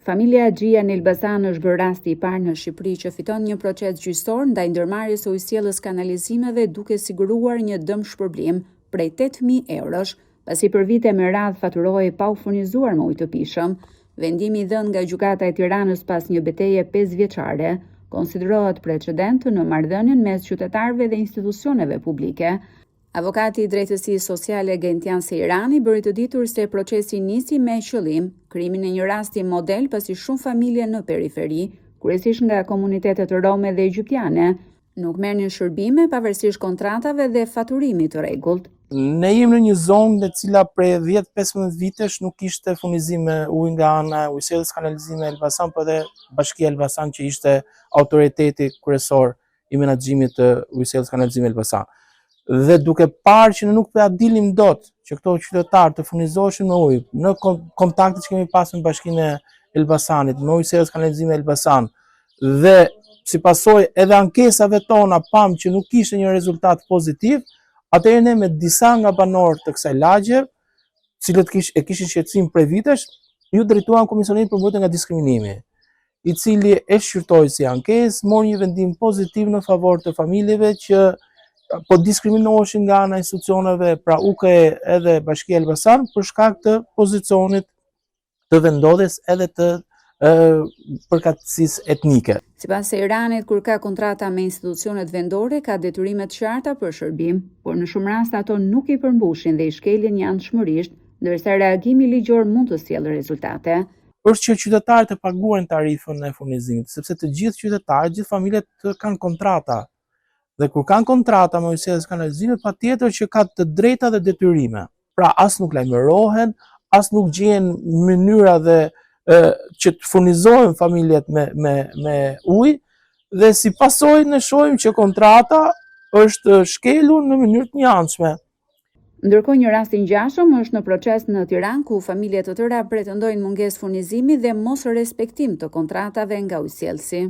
Familja Xhia në Elbasan është bërë rasti i parë në Shqipëri që fiton një proces gjyqësor ndaj ndërmarrjes së ujësiellës kanalizimeve duke siguruar një dëm shpërblim prej 8.000 eurosh, pasi për vite me radhë faturohej pa u furnizuar me ujë të pijshëm. Vendimi i dhënë nga Gjykata e Tiranës pas një betejë 5 vjeçare konsiderohet precedent në marrëdhënien mes qytetarëve dhe institucioneve publike. Avokati i drejtësisë sociale Gentian Sejrani bëri të ditur se procesi nisi me qëllim krijimin e një rasti model pasi shumë familje në periferi, kryesisht nga komunitetet rome dhe egjiptiane, nuk merrnin shërbime pavarësisht kontratave dhe faturimit të rregullt. Ne jemi në një zonë e cila prej 10-15 vitesh nuk kishte furnizim me ujë nga ana e ujësiellës kanalizime Elbasan, por edhe Bashkia Elbasan që ishte autoriteti kryesor i menaxhimit të ujësiellës kanalizime Elbasan. Dhe duke parë që ne nuk po ja dilim dot që këto qytetarë të furnizoheshin me ujë në kontaktet që kemi pasur me Bashkinë e Elbasanit, me ujësiellës kanalizime Elbasan, dhe si pasojë edhe ankesave tona pam që nuk kishte një rezultat pozitiv, atëherë ne me disa nga banorët të kësaj lagje, cilët e kishin shqetësim prej vitesh, ju drejtuan Komisionit për mbrojtje nga diskriminimi, i cili e shqyrtoi si ankesë, mori një vendim pozitiv në favor të familjeve që po diskriminoheshin nga ana e institucioneve, pra UKE edhe Bashkia Elbasan për shkak të pozicionit të vendodhes edhe të përkatësisë etnike. Sipas Sejranit, kur ka kontrata me institucionet vendore, ka detyrime të qarta për shërbim, por në shumë raste ato nuk i përmbushin dhe i shkelin janë-shmërisht, ndërsa reagimi ligjor mund të sjellë rezultate. Është që qytetarët e paguajnë tarifën e furnizimit, sepse të gjithë qytetarët, gjithë familjet kanë kontrata. Dhe kur kanë kontrata me ujësiellës kanalizime, patjetër që ka të drejta dhe detyrime. Pra as nuk lajmërohen, as nuk gjen mënyra dhe që të furnizohen familjet me ujë, dhe si pasojë ne shohim që kontrata është shkelur në mënyrë të njëanshme. Ndërkohë një rast i ngjashëm është në proces në Tiranë ku familje të tëra pretendojnë mungesë furnizimi dhe mos respektim të kontratave nga ujësiellësi.